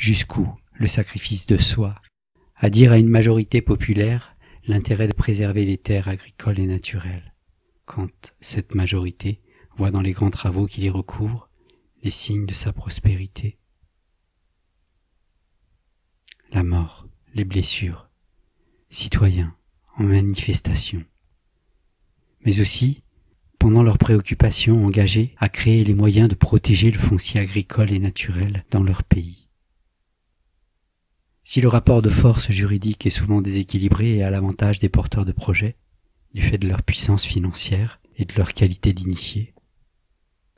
Jusqu'où le sacrifice de soi? À dire à une majorité populaire l'intérêt de préserver les terres agricoles et naturelles, quand cette majorité voit dans les grands travaux qui les recouvrent les signes de sa prospérité. La mort, les blessures, citoyens en manifestation, mais aussi pendant leurs préoccupations engagées à créer les moyens de protéger le foncier agricole et naturel dans leur pays. Si le rapport de force juridique est souvent déséquilibré et à l'avantage des porteurs de projets, du fait de leur puissance financière et de leur qualité d'initiés,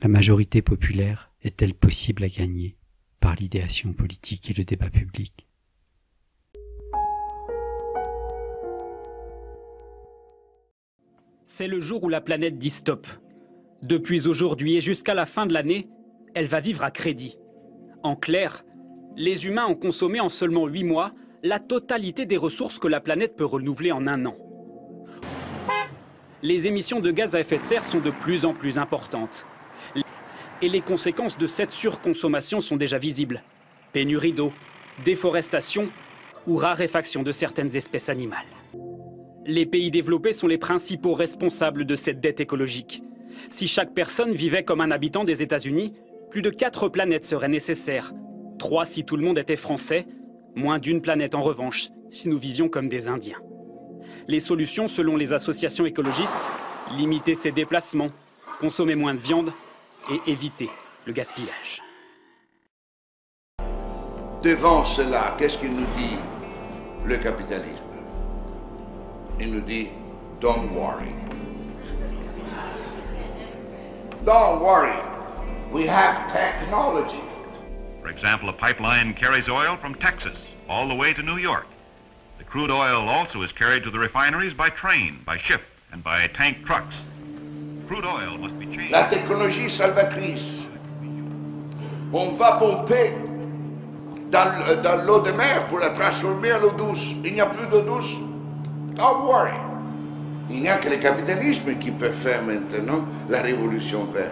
la majorité populaire est-elle possible à gagner par l'idéation politique et le débat public? C'est le jour où la planète dit stop. Depuis aujourd'hui et jusqu'à la fin de l'année, elle va vivre à crédit. En clair, les humains ont consommé en seulement 8 mois la totalité des ressources que la planète peut renouveler en 1 an. Les émissions de gaz à effet de serre sont de plus en plus importantes. Et les conséquences de cette surconsommation sont déjà visibles. Pénurie d'eau, déforestation ou raréfaction de certaines espèces animales. Les pays développés sont les principaux responsables de cette dette écologique. Si chaque personne vivait comme un habitant des États-Unis, plus de 4 planètes seraient nécessaires. 3 si tout le monde était français, moins d'1 planète en revanche, si nous vivions comme des Indiens. Les solutions, selon les associations écologistes, limiter ses déplacements, consommer moins de viande et éviter le gaspillage. Devant cela, qu'est-ce qu'il nous dit, le capitalisme? Il nous dit, don't worry. Don't worry. We have technology. For example, a pipeline carries oil from Texas all the way to New York. The crude oil also is carried to the refineries by train, by ship, and by tank trucks. Crude oil must be changed. La technologie salvatrice. On va pomper dans l'eau de mer pour la transformer en eau douce. Il n'y a plus d'eau douce. Don't worry. Il n'y a que le capitalisme qui peut faire maintenant la révolution verte.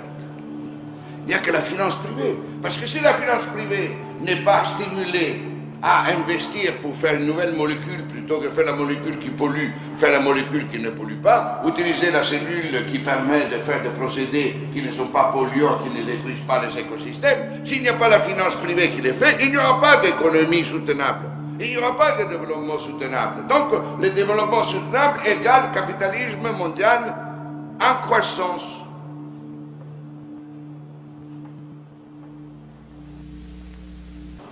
Il n'y a que la finance privée. Parce que si la finance privée n'est pas stimulée à investir pour faire une nouvelle molécule plutôt que faire la molécule qui pollue, faire la molécule qui ne pollue pas, utiliser la cellule qui permet de faire des procédés qui ne sont pas polluants, qui ne détruisent pas les écosystèmes, s'il n'y a pas la finance privée qui les fait, il n'y aura pas d'économie soutenable. Il n'y aura pas de développement soutenable. Donc, le développement soutenable égale capitalisme mondial en croissance.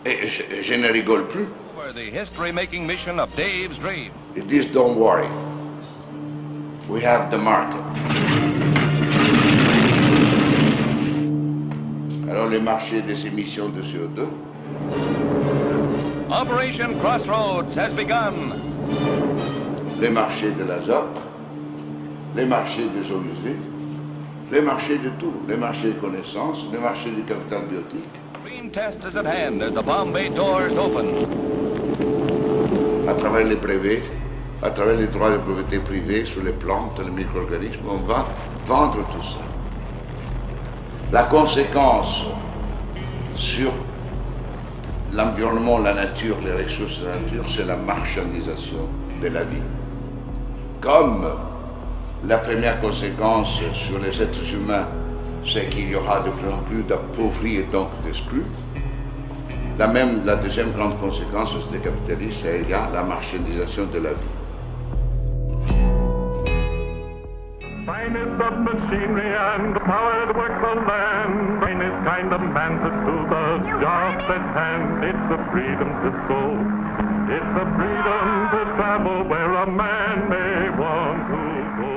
Et je ne rigole plus. The history-making mission of Dave's dream. It is don't worry. We have the market. Alors, le marché des émissions de CO2. Operation Crossroads has begun. Les marchés de l'azote, les marchés des eaux usées, les marchés de tout, les marchés de connaissances, les marchés du capital biotique. Dream test is at hand as the Bombay doors open. À travers les brevets, à travers les droits de propriété privée sur les plantes, les micro-organismes, on va vendre tout ça. La conséquence sur l'environnement, la nature, les ressources de la nature, c'est la marchandisation de la vie. Comme la première conséquence sur les êtres humains, c'est qu'il y aura de plus en plus d'appauvris et donc d'exclus. La deuxième grande conséquence sur le capitalisme, c'est la marchandisation de la vie. Finest of machinery and power to work the land. Finest kind of man to do the job at hand. It's the freedom to sow. It's the freedom to travel where a man may want to go.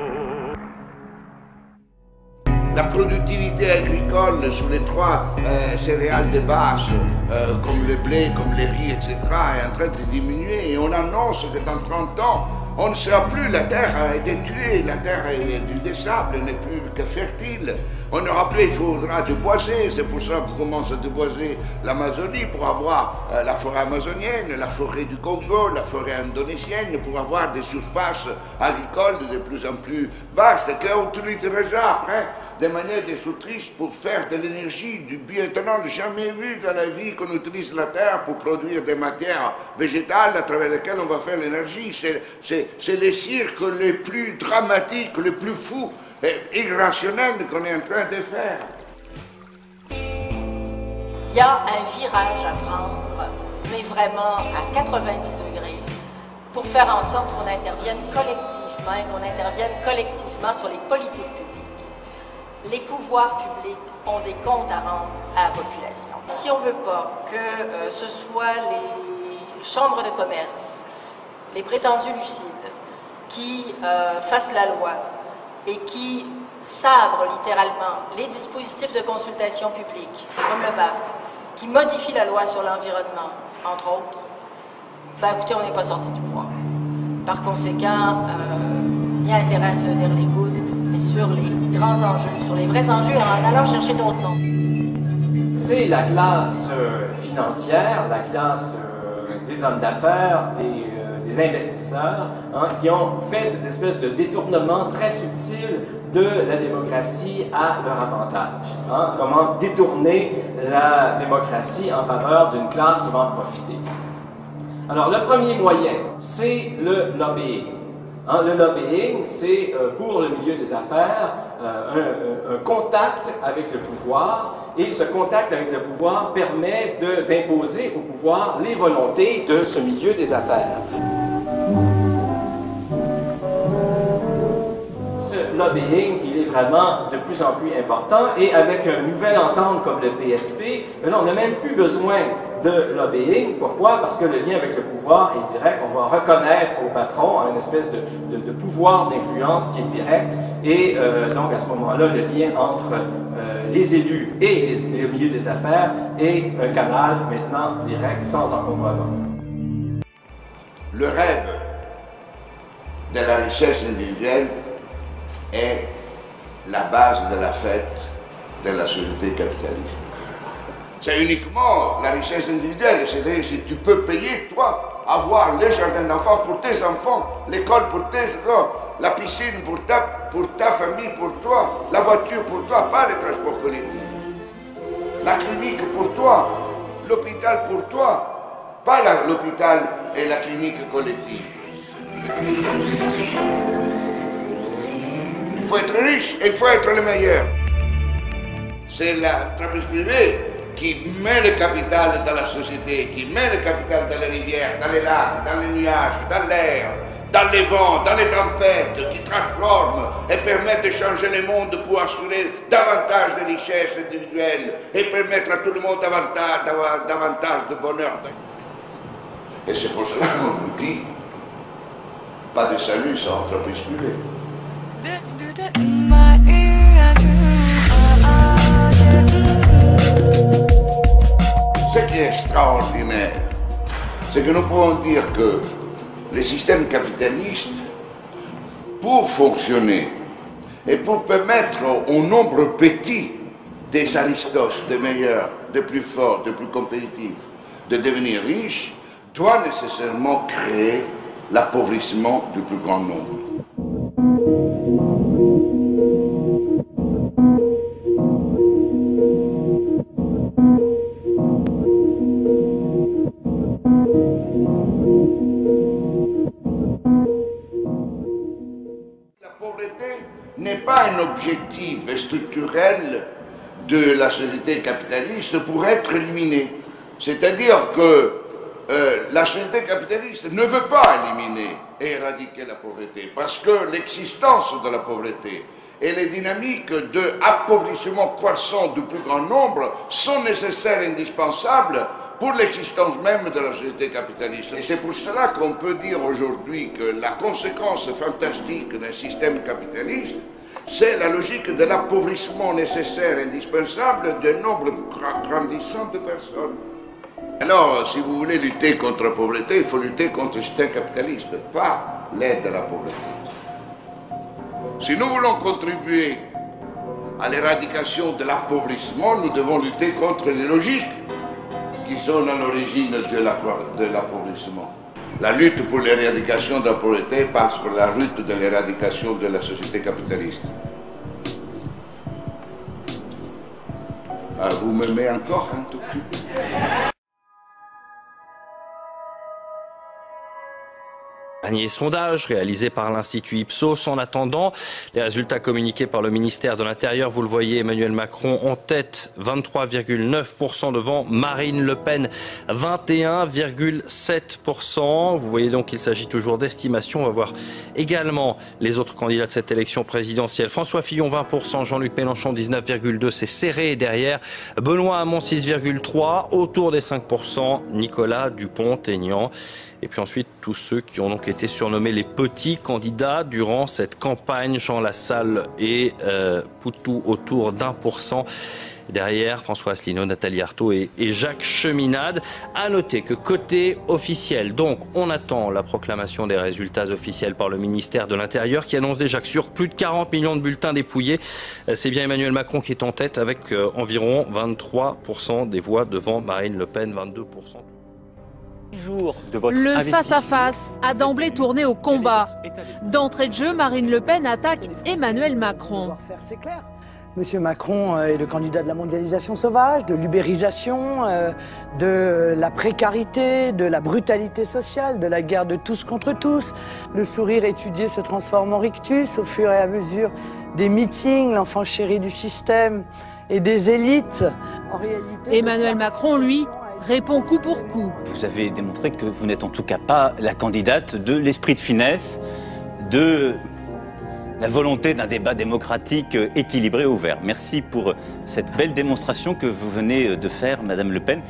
La productivité agricole sur les 3 céréales de base, comme le blé, comme le riz, etc., est en train de diminuer. Et on annonce que dans 30 ans, on ne sera plus, la terre a été tuée, la terre est du sable, n'est plus que fertile. On n'aura plus, il faudra déboiser, c'est pour ça qu'on commence à déboiser l'Amazonie, pour avoir la forêt amazonienne, la forêt du Congo, la forêt indonésienne, pour avoir des surfaces agricoles de plus en plus vastes, qu'on utilisera après de manière destructrice pour faire de l'énergie, du bioéthanol jamais vu dans la vie qu'on utilise la terre pour produire des matières végétales à travers lesquelles on va faire l'énergie. C'est le cirque le plus dramatique, le plus fou et irrationnel qu'on est en train de faire. Il y a un virage à prendre, mais vraiment à 90 degrés, pour faire en sorte qu'on intervienne collectivement et qu'on intervienne collectivement sur les politiques publiques. Les pouvoirs publics ont des comptes à rendre à la population. Si on ne veut pas que ce soit les chambres de commerce, les prétendus lucides, qui fassent la loi et qui sabrent littéralement les dispositifs de consultation publique, comme le BAP, qui modifient la loi sur l'environnement, entre autres, ben écoutez, on n'est pas sorti du bois. Par conséquent, il y a intérêt à se tenir les coudes, mais sur les grands enjeux, sur les vrais enjeux, en allant chercher d'autres noms. C'est la classe financière, la classe des hommes d'affaires, des investisseurs, hein, qui ont fait cette espèce de détournement très subtil de la démocratie à leur avantage. Hein, comment détourner la démocratie en faveur d'une classe qui va en profiter. Alors, le premier moyen, c'est le lobbying. Hein, le lobbying, c'est pour le milieu des affaires un contact avec le pouvoir, et ce contact avec le pouvoir permet d'imposer au pouvoir les volontés de ce milieu des affaires. Ce lobbying, il est vraiment de plus en plus important, et avec une nouvelle entente comme le PSP, là, on n'a même plus besoin de lobbying. Pourquoi? Parce que le lien avec le pouvoir est direct. On va reconnaître au patron une espèce de pouvoir d'influence qui est direct. Et donc, à ce moment-là, le lien entre les élus et le milieu des affaires est un canal maintenant direct, sans encombrement. Le rêve de la richesse individuelle est la base de la fête de la société capitaliste. C'est uniquement la richesse individuelle, c'est-à-dire si tu peux payer, toi, avoir le jardin d'enfants pour tes enfants, l'école pour tes enfants, la piscine pour ta famille, pour toi, la voiture pour toi, pas les transports collectifs, la clinique pour toi, l'hôpital pour toi, pas l'hôpital et la clinique collective. Il faut être riche et il faut être le meilleur. C'est l'entreprise privée qui met le capital dans la société, qui met le capital dans les rivières, dans les lacs, dans les nuages, dans l'air, dans les vents, dans les tempêtes, qui transforme et permet de changer le monde pour assurer davantage de richesses individuelles et permettre à tout le monde d'avoir davantage de bonheur. Et c'est pour cela qu'on nous dit, pas de salut sans entreprise privée. Ce qui est extraordinaire, c'est que nous pouvons dire que le système capitaliste, pour fonctionner et pour permettre au nombre petit des aristoches, des meilleurs, des plus forts, des plus compétitifs, de devenir riches, doit nécessairement créer l'appauvrissement du plus grand nombre. N'est pas un objectif structurel de la société capitaliste pour être éliminé. C'est-à-dire que la société capitaliste ne veut pas éliminer et éradiquer la pauvreté, parce que l'existence de la pauvreté et les dynamiques d'appauvrissement croissant du plus grand nombre sont nécessaires et indispensables pour l'existence même de la société capitaliste. Et c'est pour cela qu'on peut dire aujourd'hui que la conséquence fantastique d'un système capitaliste, c'est la logique de l'appauvrissement nécessaire et indispensable d'un nombre grandissant de personnes. Alors, si vous voulez lutter contre la pauvreté, il faut lutter contre le système capitaliste, pas l'aide à la pauvreté. Si nous voulons contribuer à l'éradication de l'appauvrissement, nous devons lutter contre les logiques qui sont à l'origine de l'appauvrissement. La lutte pour l'éradication de la pauvreté passe par la lutte de l'éradication de la société capitaliste. Vous m'aimez encore un tout petit peu? Dernier sondage réalisé par l'Institut Ipsos. En attendant, les résultats communiqués par le ministère de l'Intérieur, vous le voyez, Emmanuel Macron en tête, 23,9% devant Marine Le Pen, 21,7%. Vous voyez donc qu'il s'agit toujours d'estimation. On va voir également les autres candidats de cette élection présidentielle. François Fillon, 20%, Jean-Luc Mélenchon, 19,2%. C'est serré derrière. Benoît Hamon, 6,3%. Autour des 5%, Nicolas Dupont-Aignan. Et puis ensuite, tous ceux qui ont donc été surnommés les petits candidats durant cette campagne, Jean Lassalle et Poutou, autour d'1%. Derrière, François Asselineau, Nathalie Arthaud et Jacques Cheminade. À noter que côté officiel, donc on attend la proclamation des résultats officiels par le ministère de l'Intérieur qui annonce déjà que sur plus de 40 millions de bulletins dépouillés, c'est bien Emmanuel Macron qui est en tête avec environ 23% des voix devant Marine Le Pen, 22%. Le face-à-face a d'emblée tourné au combat. D'entrée de jeu, Marine Le Pen attaque Emmanuel Macron. Monsieur Macron est le candidat de la mondialisation sauvage, de l'ubérisation, de la précarité, de la brutalité sociale, de la guerre de tous contre tous. Le sourire étudié se transforme en rictus au fur et à mesure des meetings, l'enfant chéri du système et des élites. En réalité, Emmanuel Macron, lui, répond coup pour coup. Vous avez démontré que vous n'êtes en tout cas pas la candidate de l'esprit de finesse, de la volonté d'un débat démocratique équilibré et ouvert. Merci pour cette belle démonstration que vous venez de faire, Madame Le Pen.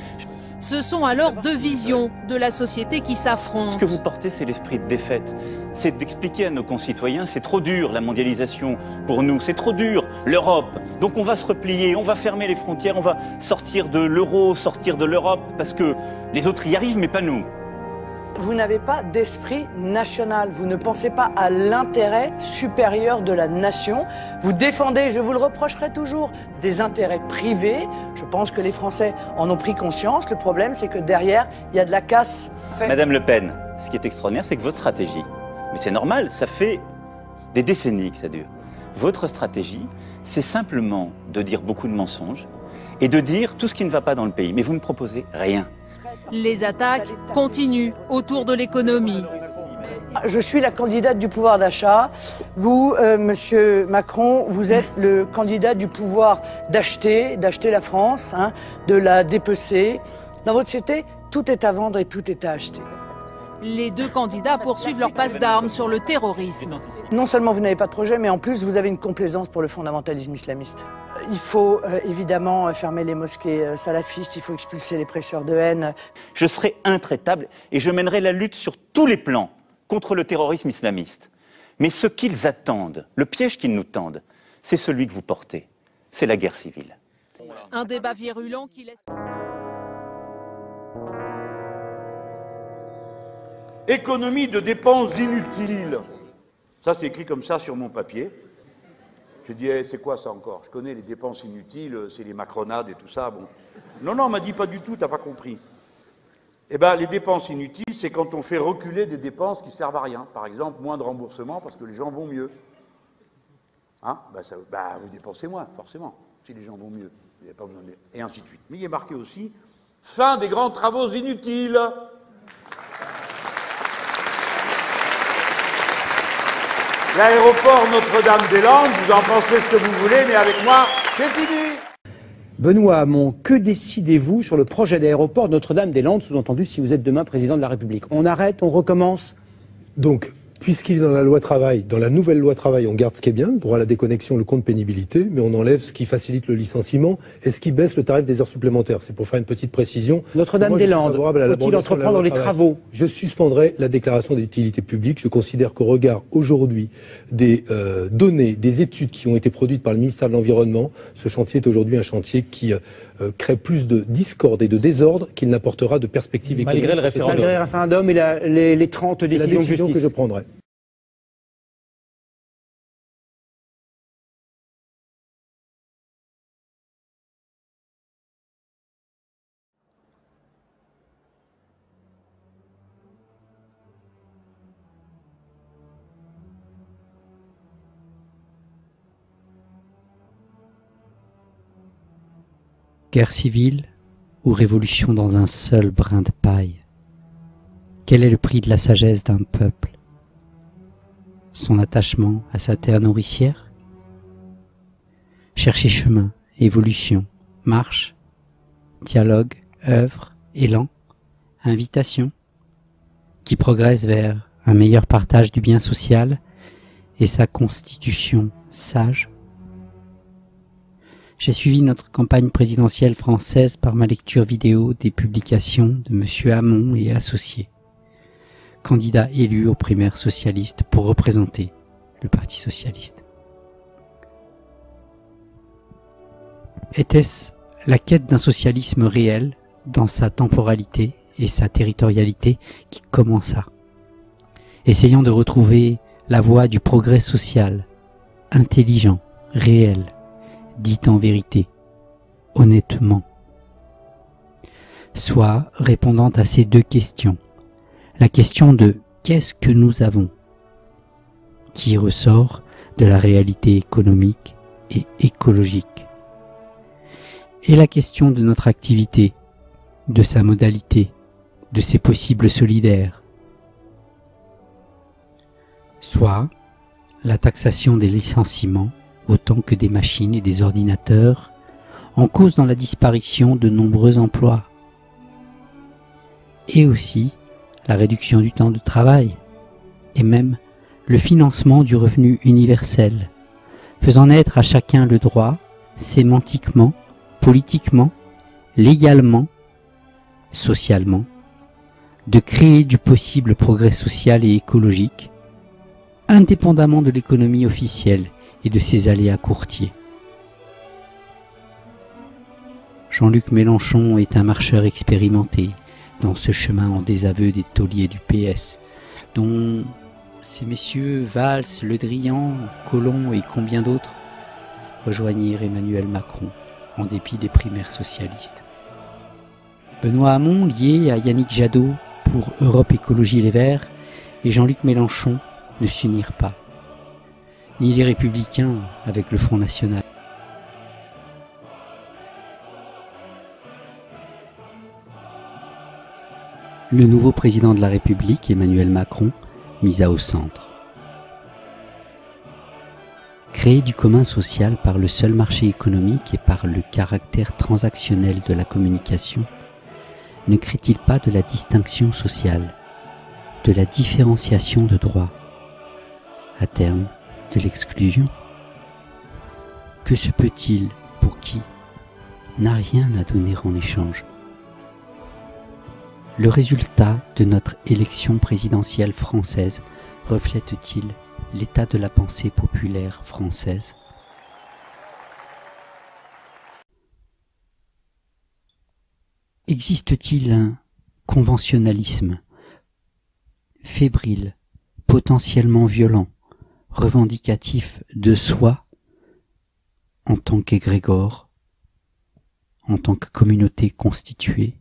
Ce sont alors deux visions de la société qui s'affrontent. Ce que vous portez, c'est l'esprit de défaite. C'est d'expliquer à nos concitoyens, c'est trop dur la mondialisation pour nous, c'est trop dur l'Europe. Donc on va se replier, on va fermer les frontières, on va sortir de l'euro, sortir de l'Europe, parce que les autres y arrivent, mais pas nous. Vous n'avez pas d'esprit national, vous ne pensez pas à l'intérêt supérieur de la nation. Vous défendez, je vous le reprocherai toujours, des intérêts privés. Je pense que les Français en ont pris conscience. Le problème, c'est que derrière, il y a de la casse. Madame Le Pen, ce qui est extraordinaire, c'est que votre stratégie, mais c'est normal, ça fait des décennies que ça dure. Votre stratégie, c'est simplement de dire beaucoup de mensonges et de dire tout ce qui ne va pas dans le pays. Mais vous ne proposez rien. Les attaques continuent autour de l'économie. Je suis la candidate du pouvoir d'achat. Vous, Monsieur Macron, vous êtes le candidat du pouvoir d'acheter la France, hein, de la dépecer. Dans votre société, tout est à vendre et tout est à acheter. Les deux candidats poursuivent leur passe d'armes sur le terrorisme. Non seulement vous n'avez pas de projet, mais en plus vous avez une complaisance pour le fondamentalisme islamiste. Il faut évidemment fermer les mosquées salafistes, il faut expulser les prêcheurs de haine. Je serai intraitable et je mènerai la lutte sur tous les plans contre le terrorisme islamiste. Mais ce qu'ils attendent, le piège qu'ils nous tendent, c'est celui que vous portez. C'est la guerre civile. Un débat virulent qui laisse... Économie de dépenses inutiles. Ça, c'est écrit comme ça sur mon papier. J'ai dit, c'est quoi ça encore? Je connais les dépenses inutiles, c'est les macronades et tout ça. Bon. Non, on m'a dit pas du tout, t'as pas compris. Eh bien, les dépenses inutiles, c'est quand on fait reculer des dépenses qui servent à rien. Par exemple, moins de remboursement parce que les gens vont mieux. Hein? Vous dépensez moins, forcément, si les gens vont mieux. Vous n'avez pas besoin de... Et ainsi de suite. Mais il est marqué aussi, fin des grands travaux inutiles. L'aéroport Notre-Dame-des-Landes, vous en pensez ce que vous voulez, mais avec moi, c'est fini. Benoît Hamon, que décidez-vous sur le projet d'aéroport Notre-Dame-des-Landes, sous-entendu si vous êtes demain président de la République? On arrête, on recommence? Donc, puisqu'il est dans la loi travail, dans la nouvelle loi travail, on garde ce qui est bien, le droit à la déconnexion, le compte pénibilité, mais on enlève ce qui facilite le licenciement et ce qui baisse le tarif des heures supplémentaires. C'est pour faire une petite précision. Notre-Dame-des-Landes, faut-il entreprendre les travaux? Je suspendrai la déclaration d'utilité publique. Je considère qu'au regard aujourd'hui des données, des études qui ont été produites par le ministère de l'Environnement, ce chantier est aujourd'hui un chantier qui crée plus de discorde et de désordre qu'il n'apportera de perspective économique. Malgré le référendum et les 30 décisions de justice que je prendrai. Guerre civile ou révolution dans un seul brin de paille? Quel est le prix de la sagesse d'un peuple? Son attachement à sa terre nourricière? Chercher chemin, évolution, marche, dialogue, œuvre, élan, invitation, qui progresse vers un meilleur partage du bien social et sa constitution sage. J'ai suivi notre campagne présidentielle française par ma lecture vidéo des publications de M. Hamon et associés, candidat élu aux primaires socialistes pour représenter le Parti socialiste. Était-ce la quête d'un socialisme réel dans sa temporalité et sa territorialité qui commença, essayant de retrouver la voie du progrès social, intelligent, réel, dit en vérité, honnêtement, soit répondant à ces deux questions. La question de qu'est-ce que nous avons, qui ressort de la réalité économique et écologique, et la question de notre activité, de sa modalité, de ses possibles solidaires, soit la taxation des licenciements autant que des machines et des ordinateurs, en cause dans la disparition de nombreux emplois, et aussi la réduction du temps de travail, et même le financement du revenu universel, faisant naître à chacun le droit, sémantiquement, politiquement, légalement, socialement, de créer du possible progrès social et écologique, indépendamment de l'économie officielle et de ses aléas courtiers. Jean-Luc Mélenchon est un marcheur expérimenté dans ce chemin en désaveu des tauliers du PS, dont ces messieurs Valls, Le Drian, Collomb et combien d'autres rejoignirent Emmanuel Macron en dépit des primaires socialistes. Benoît Hamon, lié à Yannick Jadot pour Europe Écologie Les Verts, et Jean-Luc Mélenchon ne s'unirent pas, ni les Républicains avec le Front National. Le nouveau président de la République, Emmanuel Macron, misa au centre. Créer du commun social par le seul marché économique et par le caractère transactionnel de la communication, ne crée-t-il pas de la distinction sociale, de la différenciation de droits, à terme de l'exclusion? Que se peut-il pour qui n'a rien à donner en échange? Le résultat de notre élection présidentielle française reflète-t-il l'état de la pensée populaire française? Existe-t-il un conventionnalisme fébrile, potentiellement violent, revendicatif de soi en tant qu'égrégore, en tant que communauté constituée?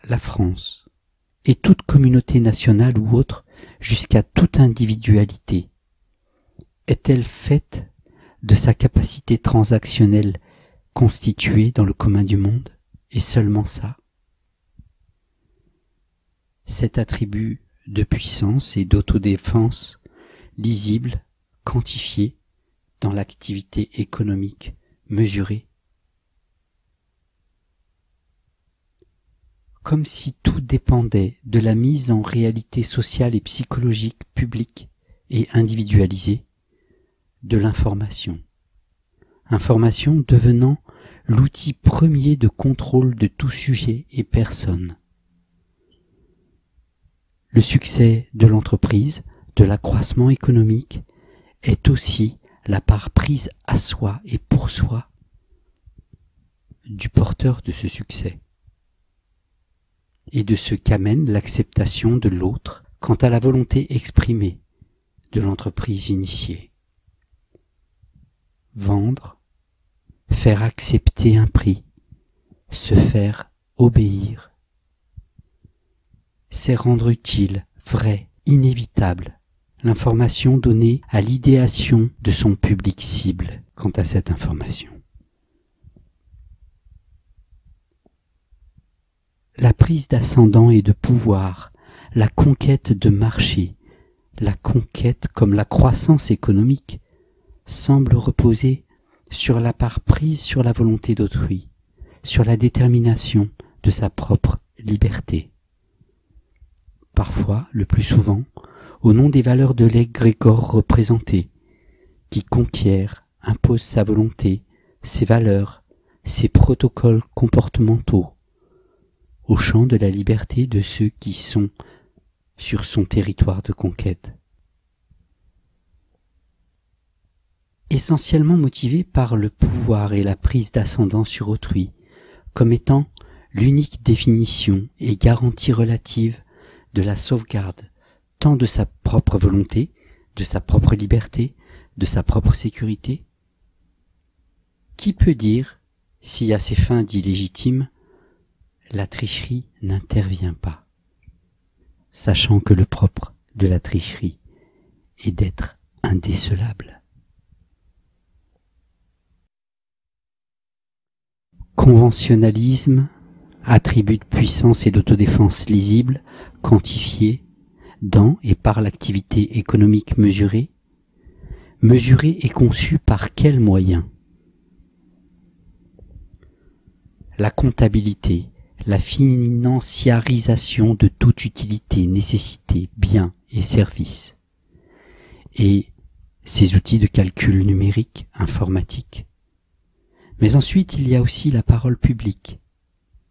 La France, et toute communauté nationale ou autre, jusqu'à toute individualité, est-elle faite de sa capacité transactionnelle constituée dans le commun du monde, et seulement ça? Cet attribut de puissance et d'autodéfense, lisible, quantifié dans l'activité économique mesurée, comme si tout dépendait de la mise en réalité sociale et psychologique publique et individualisée de l'information. Information devenant l'outil premier de contrôle de tout sujet et personne. Le succès de l'entreprise, de l'accroissement économique, est aussi la part prise à soi et pour soi du porteur de ce succès, et de ce qu'amène l'acceptation de l'autre quant à la volonté exprimée de l'entreprise initiée. Vendre, faire accepter un prix, se faire obéir, c'est rendre utile, vrai, inévitable, l'information donnée à l'idéation de son public cible quant à cette information. La prise d'ascendant et de pouvoir, la conquête de marché, la conquête comme la croissance économique, semble reposer sur la part prise sur la volonté d'autrui, sur la détermination de sa propre liberté. Parfois, le plus souvent, au nom des valeurs de l'égrégore représenté, qui conquiert, impose sa volonté, ses valeurs, ses protocoles comportementaux, au champ de la liberté de ceux qui sont sur son territoire de conquête. Essentiellement motivé par le pouvoir et la prise d'ascendant sur autrui, comme étant l'unique définition et garantie relative de la sauvegarde tant de sa propre volonté, de sa propre liberté, de sa propre sécurité. Qui peut dire si à ces fins dits légitimes, la tricherie n'intervient pas, sachant que le propre de la tricherie est d'être indécelable. Conventionnalisme, attribut de puissance et d'autodéfense lisible, quantifié dans et par l'activité économique mesurée. Mesurée et conçue par quels moyens? La comptabilité, la financiarisation de toute utilité, nécessité, bien et service, et ces outils de calcul numérique, informatique. Mais ensuite, il y a aussi la parole publique,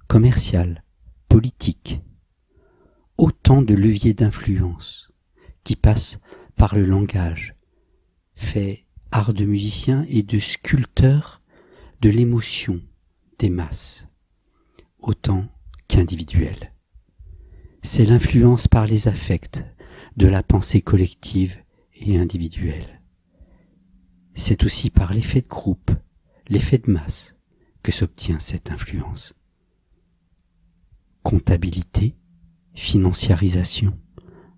commerciale, politique, autant de leviers d'influence qui passent par le langage, fait art de musicien et de sculpteur de l'émotion des masses, autant qu'individuelle. C'est l'influence par les affects de la pensée collective et individuelle. C'est aussi par l'effet de groupe, l'effet de masse, que s'obtient cette influence. Comptabilité, financiarisation,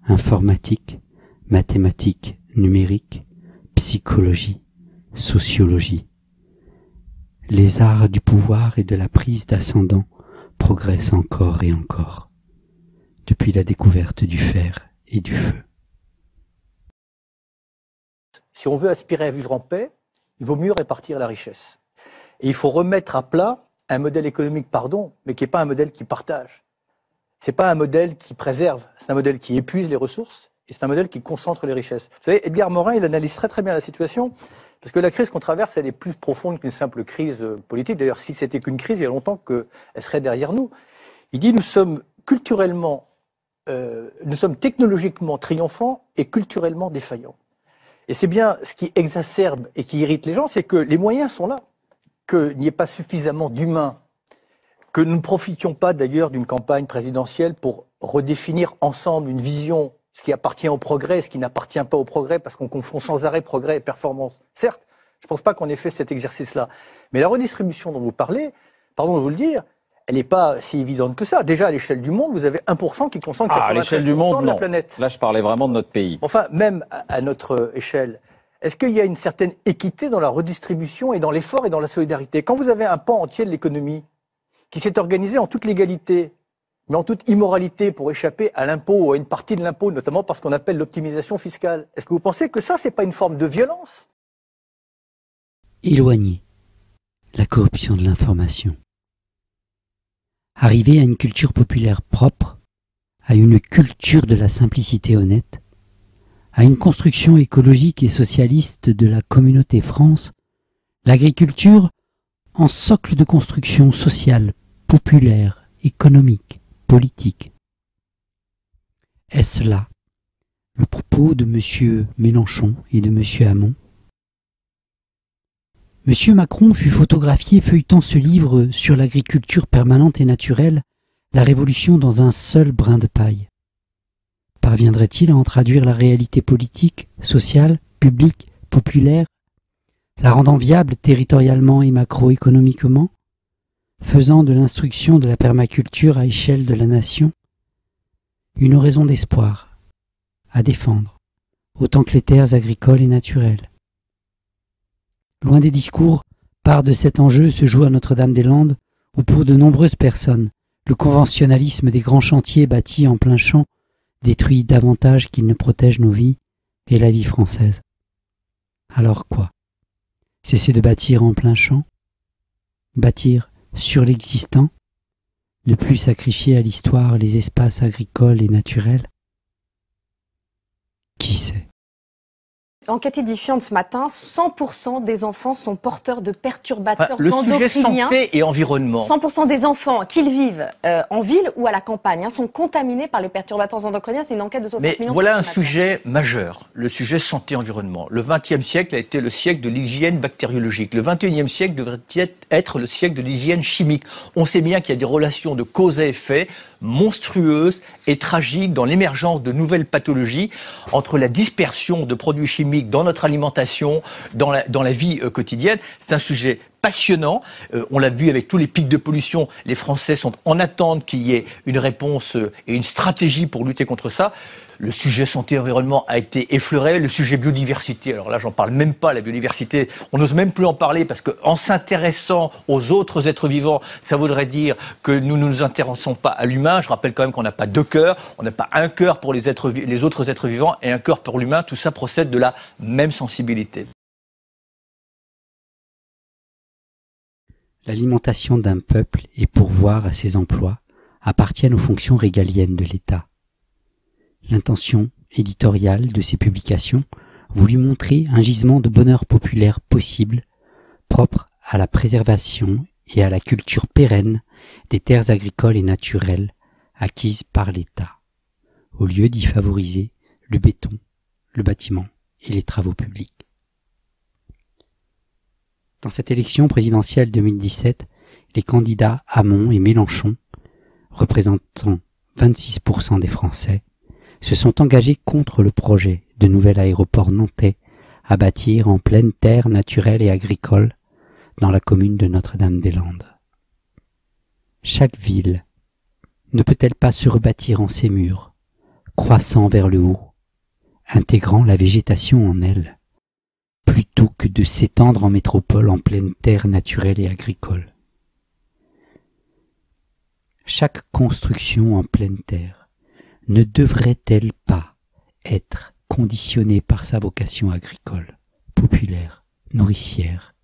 informatique, mathématiques, numérique, psychologie, sociologie. Les arts du pouvoir et de la prise d'ascendant progressent encore et encore, depuis la découverte du fer et du feu. Si on veut aspirer à vivre en paix, il vaut mieux répartir la richesse. Et il faut remettre à plat un modèle économique, mais qui n'est pas un modèle qui partage. Ce n'est pas un modèle qui préserve, c'est un modèle qui épuise les ressources et c'est un modèle qui concentre les richesses. Vous savez, Edgar Morin, il analyse très bien la situation, parce que la crise qu'on traverse, elle est plus profonde qu'une simple crise politique. D'ailleurs, si c'était qu'une crise, il y a longtemps qu'elle serait derrière nous. Il dit, nous sommes technologiquement triomphants et culturellement défaillants. Et c'est bien ce qui exacerbe et qui irrite les gens, c'est que les moyens sont là, qu'il n'y ait pas suffisamment d'humains, que nous ne profitions pas d'ailleurs d'une campagne présidentielle pour redéfinir ensemble une vision, ce qui appartient au progrès, ce qui n'appartient pas au progrès, parce qu'on confond sans arrêt progrès et performance. Certes, je ne pense pas qu'on ait fait cet exercice-là. Mais la redistribution dont vous parlez, pardon de vous le dire, elle n'est pas si évidente que ça. Déjà, à l'échelle du monde, vous avez 1% qui concentre 93% de la planète. Là, je parlais vraiment de notre pays. Enfin, même à notre échelle, est-ce qu'il y a une certaine équité dans la redistribution et dans l'effort et dans la solidarité? Quand vous avez un pan entier de l'économie qui s'est organisé en toute légalité, mais en toute immoralité pour échapper à l'impôt ou à une partie de l'impôt, notamment par ce qu'on appelle l'optimisation fiscale, est-ce que vous pensez que ça, c'est pas une forme de violence? Éloigner la corruption de l'information. Arriver à une culture populaire propre, à une culture de la simplicité honnête, à une construction écologique et socialiste de la communauté France, l'agriculture en socle de construction sociale, populaire, économique, politique. Est-ce là le propos de M. Mélenchon et de M. Hamon? M. Macron fut photographié feuilletant ce livre sur l'agriculture permanente et naturelle, la révolution dans un seul brin de paille. Parviendrait-il à en traduire la réalité politique, sociale, publique, populaire, la rendant viable territorialement et macroéconomiquement, faisant de l'instruction de la permaculture à échelle de la nation une raison d'espoir à défendre, autant que les terres agricoles et naturelles? Loin des discours, part de cet enjeu se joue à Notre-Dame-des-Landes, où pour de nombreuses personnes, Le conventionnalisme des grands chantiers bâtis en plein champ détruit davantage qu'il ne protège nos vies et la vie française. Alors quoi? Cesser de bâtir en plein champ? Bâtir sur l'existant? Ne plus sacrifier à l'histoire les espaces agricoles et naturels? Qui sait? Enquête édifiante ce matin, 100% des enfants sont porteurs de perturbateurs le endocriniens. sujet santé et environnement. 100% des enfants, qu'ils vivent en ville ou à la campagne, sont contaminés par les perturbateurs endocriniens. C'est une enquête de 60 Mais millions. voilà un sujet majeur, le sujet santé-environnement. Le XXe siècle a été le siècle de l'hygiène bactériologique. Le XXIe siècle devrait être le siècle de l'hygiène chimique. On sait bien qu'il y a des relations de cause à effet monstrueuses et tragiques dans l'émergence de nouvelles pathologies entre la dispersion de produits chimiques dans notre alimentation, dans la vie quotidienne. C'est un sujet passionnant. On l'a vu avec tous les pics de pollution. Les Français sont en attente qu'il y ait une réponse et une stratégie pour lutter contre ça. Le sujet santé-environnement a été effleuré. Le sujet biodiversité, alors là, j'en parle même pas, la biodiversité. On n'ose même plus en parler parce qu'en s'intéressant aux autres êtres vivants, ça voudrait dire que nous ne nous intéressons pas à l'humain. Je rappelle quand même qu'on n'a pas deux cœurs. On n'a pas un cœur pour les autres êtres vivants et un cœur pour l'humain. Tout ça procède de la même sensibilité. L'alimentation d'un peuple et pourvoir à ses emplois appartiennent aux fonctions régaliennes de l'État. L'intention éditoriale de ces publications voulut montrer un gisement de bonheur populaire possible, propre à la préservation et à la culture pérenne des terres agricoles et naturelles acquises par l'État, au lieu d'y favoriser le béton, le bâtiment et les travaux publics. Dans cette élection présidentielle 2017, les candidats Hamon et Mélenchon, représentant 26% des Français, se sont engagés contre le projet de nouvel aéroport nantais à bâtir en pleine terre naturelle et agricole dans la commune de Notre-Dame-des-Landes. Chaque ville ne peut-elle pas se rebâtir en ses murs, croissant vers le haut, intégrant la végétation en elle, plutôt que de s'étendre en métropole en pleine terre naturelle et agricole? Chaque construction en pleine terre ne devrait-elle pas être conditionnée par sa vocation agricole, populaire, nourricière,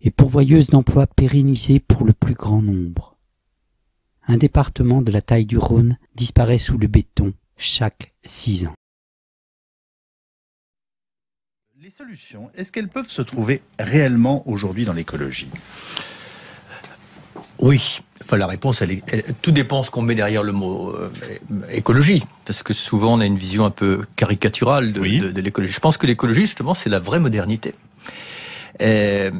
et pourvoyeuse d'emplois pérennisés pour le plus grand nombre? Un département de la taille du Rhône disparaît sous le béton chaque 6 ans. Les solutions, est-ce qu'elles peuvent se trouver réellement aujourd'hui dans l'écologie? Oui. Enfin, la réponse, tout dépend ce qu'on met derrière le mot écologie, parce que souvent on a une vision un peu caricaturale de l'écologie. Je pense que l'écologie, justement, c'est la vraie modernité. Il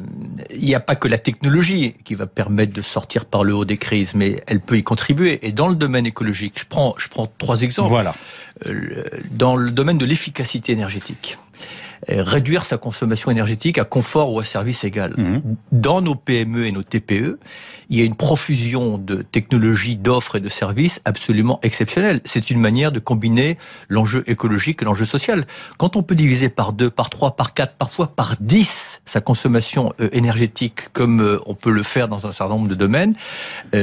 n'y a pas que la technologie qui va permettre de sortir par le haut des crises, mais elle peut y contribuer. Et dans le domaine écologique, je prends 3 exemples. Voilà. Dans le domaine de l'efficacité énergétique, réduire sa consommation énergétique à confort ou à service égal. Dans nos PME et nos TPE, il y a une profusion de technologies, d'offres et de services absolument exceptionnelles. C'est une manière de combiner l'enjeu écologique et l'enjeu social. Quand on peut diviser par 2, par 3, par 4, parfois par 10 sa consommation énergétique, comme on peut le faire dans un certain nombre de domaines,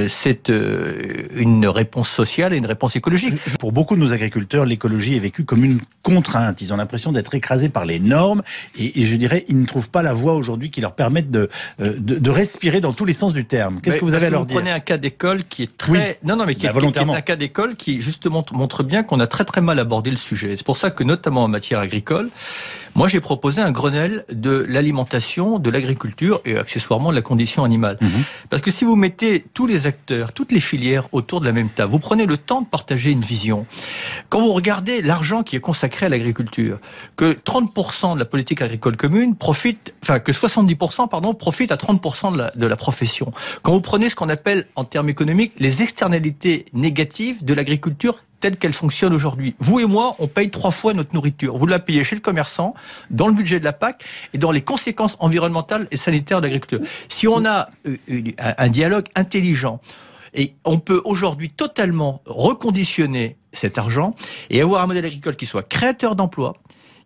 c'est une réponse sociale et une réponse écologique. Pour beaucoup de nos agriculteurs, l'écologie est vécue comme une contrainte. Ils ont l'impression d'être écrasés par les normes et je dirais, ils ne trouvent pas la voie aujourd'hui qui leur permette de respirer dans tous les sens du terme. Qu'est-ce que vous avez à leur dire? Vous prenez un cas d'école qui est très... Non, mais qui est un cas d'école qui justement montre bien qu'on a très très mal abordé le sujet. C'est pour ça que notamment en matière agricole, moi j'ai proposé un Grenelle de l'alimentation, de l'agriculture et accessoirement de la condition animale. Parce que si vous mettez tous les acteurs, toutes les filières autour de la même table, vous prenez le temps de partager une vision. Quand vous regardez l'argent qui est consacré à l'agriculture, que 30% de la politique agricole commune profite, enfin que 70% profite à 30% de la profession. Quand vous prenez ce qu'on appelle en termes économiques les externalités négatives de l'agriculture telle qu'elle fonctionne aujourd'hui. Vous et moi, on paye 3 fois notre nourriture. Vous la payez chez le commerçant, dans le budget de la PAC et dans les conséquences environnementales et sanitaires de l'agriculture. Si on a un dialogue intelligent, et on peut aujourd'hui totalement reconditionner cet argent et avoir un modèle agricole qui soit créateur d'emplois,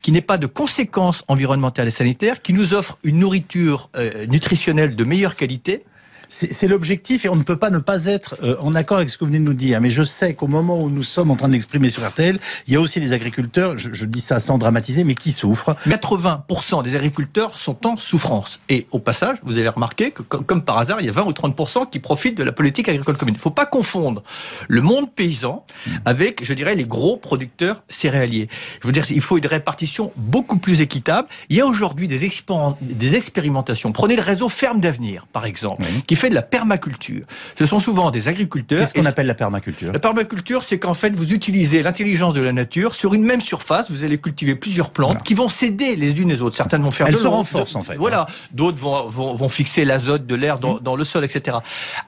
qui n'ait pas de conséquences environnementales et sanitaires, qui nous offre une nourriture nutritionnelle de meilleure qualité, C'est l'objectif et on ne peut pas ne pas être en accord avec ce que vous venez de nous dire. Mais je sais qu'au moment où nous sommes en train de l'exprimer sur RTL, il y a aussi des agriculteurs, je dis ça sans dramatiser, mais qui souffrent. 80% des agriculteurs sont en souffrance. Et au passage, vous avez remarqué que comme par hasard, il y a 20 ou 30% qui profitent de la politique agricole commune. Il ne faut pas confondre le monde paysan avec, je dirais, les gros producteurs céréaliers. Je veux dire, il faut une répartition beaucoup plus équitable. Il y a aujourd'hui des expérimentations. Prenez le réseau Ferme d'Avenir, par exemple, qui fait de la permaculture. Ce sont souvent des agriculteurs... Qu'est-ce qu'on appelle la permaculture? La permaculture, c'est qu'en fait, vous utilisez l'intelligence de la nature. Sur une même surface, vous allez cultiver plusieurs plantes qui vont s'aider les unes les autres. Certaines vont faire Elles se renforcent, en fait. Voilà. D'autres vont fixer l'azote de l'air dans le sol, etc.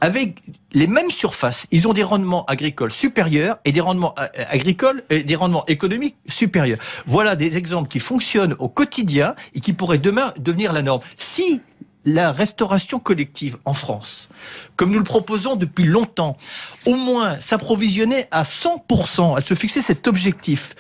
Avec les mêmes surfaces, ils ont des rendements agricoles supérieurs et des rendements agricoles et des rendements économiques supérieurs. Voilà des exemples qui fonctionnent au quotidien et qui pourraient demain devenir la norme. Si la restauration collective en France, comme nous le proposons depuis longtemps, au moins s'approvisionner à 100%, à se fixer cet objectif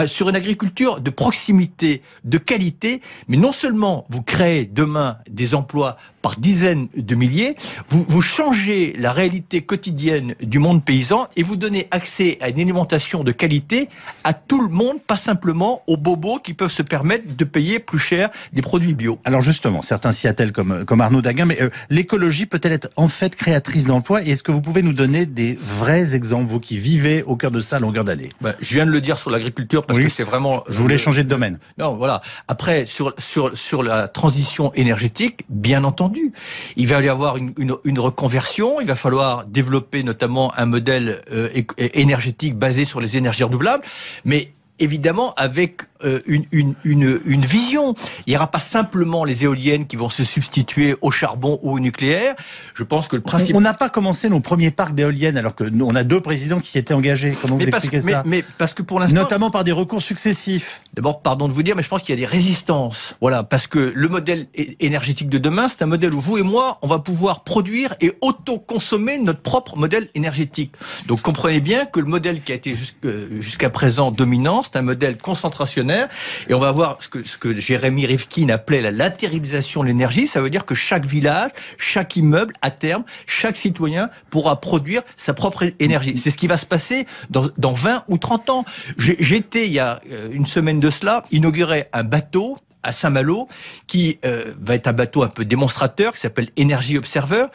sur une agriculture de proximité, de qualité, mais non seulement vous créez demain des emplois par dizaines de milliers, vous changez la réalité quotidienne du monde paysan et vous donnez accès à une alimentation de qualité à tout le monde, pas simplement aux bobos qui peuvent se permettre de payer plus cher des produits bio. Alors justement, certains s'y attellent comme Arnaud Daguin, mais l'écologie peut-elle être en fait créatrice d'emplois? Et est-ce que vous pouvez nous donner des vrais exemples, vous qui vivez au cœur de ça à longueur d'année? Je viens de le dire sur l'agriculture parce que c'est vraiment... Je voulais changer de domaine. Non, voilà. Après, sur la transition énergétique, bien entendu, il va y avoir une reconversion, il va falloir développer notamment un modèle énergétique basé sur les énergies renouvelables, mais évidemment avec une vision. Il n'y aura pas simplement les éoliennes qui vont se substituer au charbon ou au nucléaire. Je pense que le principe... On n'a pas commencé nos premiers parcs d'éoliennes alors que nous, on a 2 présidents qui s'y étaient engagés. Comment vous expliquez ça? Mais parce que pour l'instant... Notamment par des recours successifs. D'abord, pardon de vous dire, mais je pense qu'il y a des résistances. Voilà, parce que le modèle énergétique de demain, c'est un modèle où vous et moi, on va pouvoir produire et auto-consommer notre propre modèle énergétique. Donc comprenez bien que le modèle qui a été jusqu'à présent dominant, c'est un modèle concentrationnaire, et on va voir ce que Jérémy Rifkin appelait la latéralisation de l'énergie. Ça veut dire que chaque village, chaque immeuble, à terme, chaque citoyen pourra produire sa propre énergie. C'est ce qui va se passer dans 20 ou 30 ans. J'étais, il y a une semaine de cela, inaugurer un bateau à Saint-Malo, qui va être un bateau un peu démonstrateur, qui s'appelle Energy Observer.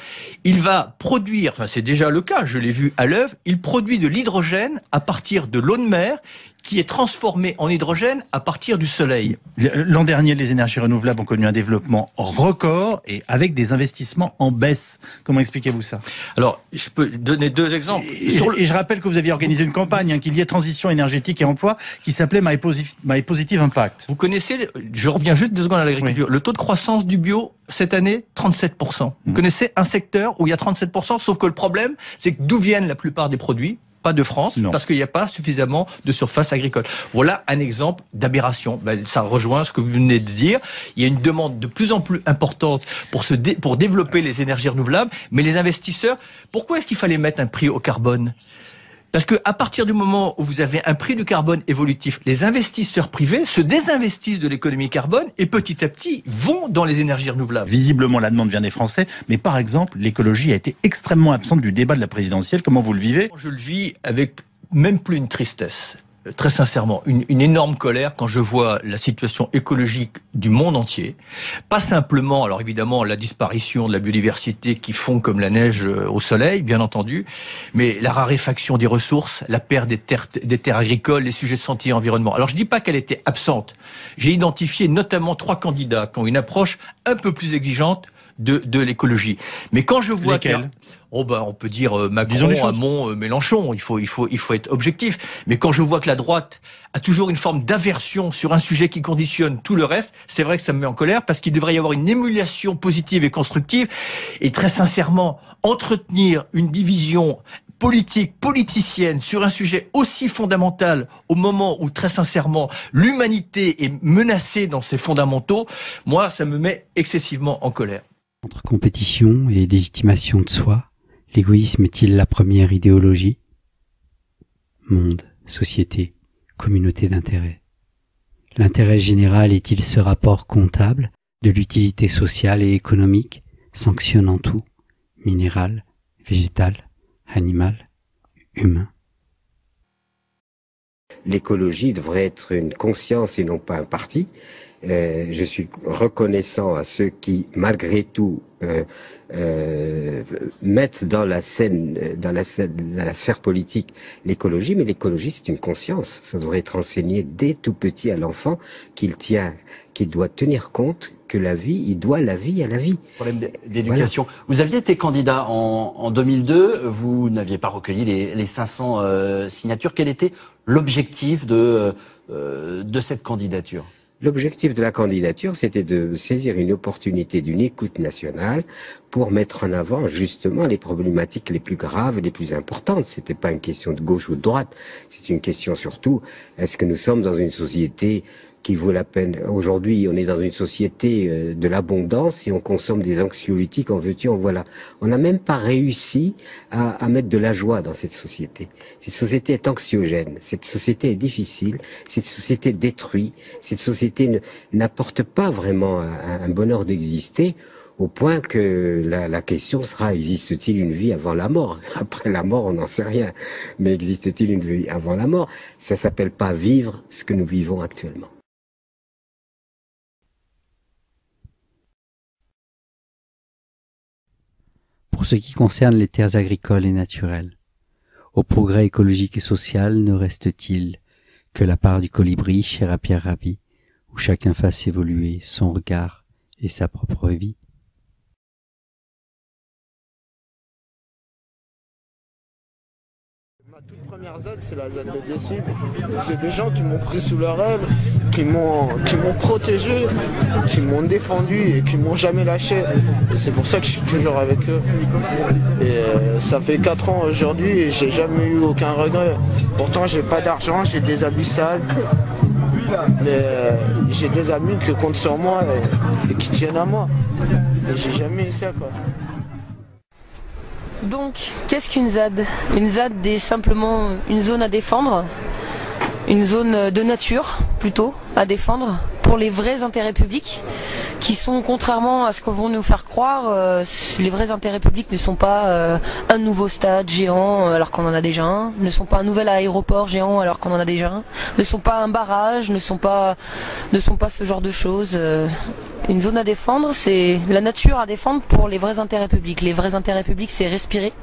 Il va produire, enfin c'est déjà le cas, je l'ai vu à l'œuvre, il produit de l'hydrogène à partir de l'eau de mer, qui est transformé en hydrogène à partir du soleil. L'an dernier, les énergies renouvelables ont connu un développement record et avec des investissements en baisse. Comment expliquez-vous ça? Alors, je peux donner 2 exemples. Et je rappelle que vous aviez organisé une campagne qui liait transition énergétique et emploi qui s'appelait My Positive Impact. Vous connaissez, je reviens juste 2 secondes à l'agriculture, le taux de croissance du bio cette année, 37%. Vous connaissez un secteur où il y a 37%, sauf que le problème, c'est que d'où viennent la plupart des produits? Pas de France, parce qu'il n'y a pas suffisamment de surface agricole. Voilà un exemple d'aberration. Ça rejoint ce que vous venez de dire. Il y a une demande de plus en plus importante pour développer les énergies renouvelables, mais les investisseurs, pourquoi est-ce qu'il fallait mettre un prix au carbone? Parce qu'à partir du moment où vous avez un prix du carbone évolutif, les investisseurs privés se désinvestissent de l'économie carbone et petit à petit vont dans les énergies renouvelables. Visiblement, la demande vient des Français, mais par exemple, l'écologie a été extrêmement absente du débat de la présidentielle. Comment vous le vivez? Je le vis avec même plus une tristesse. Très sincèrement, une énorme colère quand je vois la situation écologique du monde entier. Pas simplement, alors évidemment, la disparition de la biodiversité qui fond comme la neige au soleil, bien entendu, mais la raréfaction des ressources, la perte des terres agricoles, les sujets de santé et environnement. Alors je dis pas qu'elle était absente. J'ai identifié notamment 3 candidats qui ont une approche un peu plus exigeante de l'écologie. Mais quand je vois on peut dire Macron, Hamon, Mélenchon, il faut être objectif. Mais quand je vois que la droite a toujours une forme d'aversion sur un sujet qui conditionne tout le reste, c'est vrai que ça me met en colère parce qu'il devrait y avoir une émulation positive et constructive. Et très sincèrement, entretenir une division politicienne sur un sujet aussi fondamental au moment où, très sincèrement, l'humanité est menacée dans ses fondamentaux, moi, ça me met excessivement en colère. Entre compétition et légitimation de soi, l'égoïsme est-il la première idéologie? Monde, société, communauté d'intérêt. L'intérêt général est-il ce rapport comptable de l'utilité sociale et économique, sanctionnant tout, minéral, végétal, animal, humain. L'écologie devrait être une conscience et non pas un parti. Je suis reconnaissant à ceux qui, malgré tout, mettent dans la scène, dans la sphère politique, l'écologie, mais l'écologie c'est une conscience. Ça devrait être enseigné dès tout petit à l'enfant qu'il doit tenir compte que la vie, il doit la vie à la vie. Problème d'éducation. Voilà. Vous aviez été candidat en 2002, vous n'aviez pas recueilli les 500 signatures. Quel était l'objectif de cette candidature ? L'objectif de la candidature, c'était de saisir une opportunité d'une écoute nationale pour mettre en avant justement les problématiques les plus graves et les plus importantes. C'était pas une question de gauche ou de droite, c'est une question surtout, est-ce que nous sommes dans une société qui vaut la peine? Aujourd'hui, on est dans une société de l'abondance et on consomme des anxiolytiques en veux-tu, en voilà. On n'a même pas réussi à mettre de la joie dans cette société. Cette société est anxiogène, cette société est difficile, cette société détruit, cette société n'apporte pas vraiment un bonheur d'exister, au point que la question sera, existe-t-il une vie avant la mort? Après la mort, on n'en sait rien. Mais existe-t-il une vie avant la mort? Ça s'appelle pas vivre ce que nous vivons actuellement. Pour ce qui concerne les terres agricoles et naturelles, au progrès écologique et social ne reste-t-il que la part du colibri, cher à Pierre Rabhi, où chacun fasse évoluer son regard et sa propre vie? Ma toute première Z, c'est la Z de Décide. C'est des gens qui m'ont pris sous leur aile, qui m'ont protégé, qui m'ont défendu et qui m'ont jamais lâché. Et c'est pour ça que je suis toujours avec eux. Et ça fait 4 ans aujourd'hui et j'ai jamais eu aucun regret. Pourtant, j'ai pas d'argent, j'ai des habits sales. Mais j'ai des amis qui comptent sur moi et qui tiennent à moi. Et j'ai jamais eu ça, quoi. Donc, qu'est-ce qu'une ZAD? Une ZAD est simplement une zone à défendre, une zone de nature plutôt à défendre pour les vrais intérêts publics qui sont, contrairement à ce que vont nous faire croire, les vrais intérêts publics ne sont pas un nouveau stade géant alors qu'on en a déjà un, ne sont pas un nouvel aéroport géant alors qu'on en a déjà un, ne sont pas un barrage, ne sont pas ce genre de choses. Une zone à défendre, c'est la nature à défendre pour les vrais intérêts publics. Les vrais intérêts publics, c'est respirer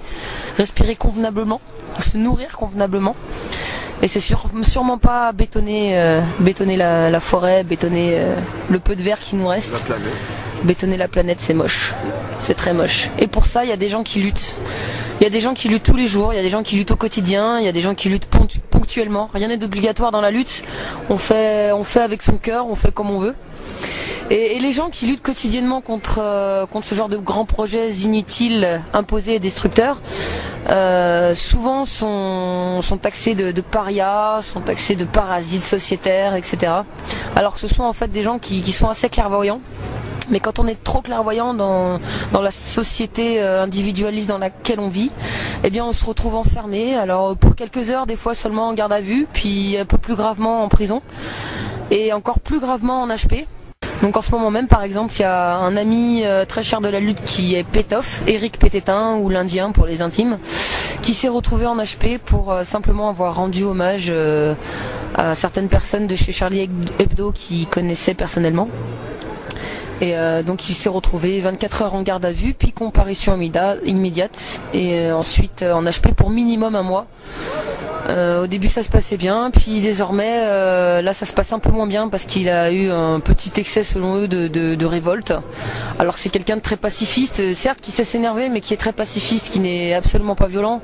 convenablement, se nourrir convenablement. Et c'est sûrement pas bétonner la forêt, bétonner le peu de verre qui nous reste. La planète. Bétonner la planète, c'est moche. C'est très moche. Et pour ça, il y a des gens qui luttent. Il y a des gens qui luttent tous les jours, il y a des gens qui luttent au quotidien, il y a des gens qui luttent ponctuellement. Rien n'est obligatoire dans la lutte. On fait avec son cœur, on fait comme on veut. Et les gens qui luttent quotidiennement contre ce genre de grands projets inutiles, imposés et destructeurs, souvent sont taxés de parias, sont taxés de parasites sociétaires, etc. Alors que ce sont en fait des gens qui sont assez clairvoyants. Mais quand on est trop clairvoyant dans la société individualiste dans laquelle on vit, eh bien on se retrouve enfermé. Alors pour quelques heures, des fois seulement en garde à vue, puis un peu plus gravement en prison, et encore plus gravement en HP. Donc en ce moment même, par exemple, il y a un ami très cher de la lutte qui est Pétoff, Éric Pététin, ou l'Indien pour les intimes, qui s'est retrouvé en HP pour simplement avoir rendu hommage à certaines personnes de chez Charlie Hebdo qu'il connaissait personnellement. Et donc il s'est retrouvé 24 heures en garde à vue, puis comparution immédiate, et ensuite en HP pour minimum 1 mois. Au début ça se passait bien, puis désormais là ça se passe un peu moins bien parce qu'il a eu un petit excès selon eux de révolte. Alors que c'est quelqu'un de très pacifiste, certes qui sait s'énerver, mais qui est très pacifiste, qui n'est absolument pas violent.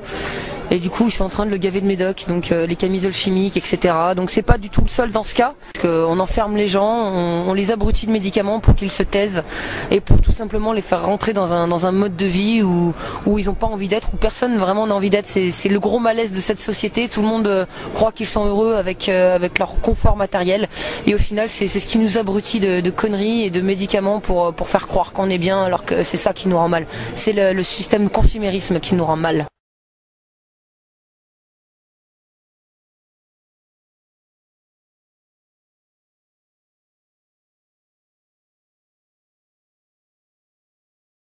Et du coup ils sont en train de le gaver de médoc, donc les camisoles chimiques, etc. Donc c'est pas du tout le seul dans ce cas, parce qu'on enferme les gens, on les abrutit de médicaments pour qu'ils se taisent, et pour tout simplement les faire rentrer dans un mode de vie où ils n'ont pas envie d'être, où personne vraiment n'a envie d'être. C'est le gros malaise de cette société, tout le monde croit qu'ils sont heureux avec leur confort matériel, et au final c'est ce qui nous abrutit de conneries et de médicaments pour faire croire qu'on est bien, alors que c'est ça qui nous rend mal. C'est le système de consumérisme qui nous rend mal.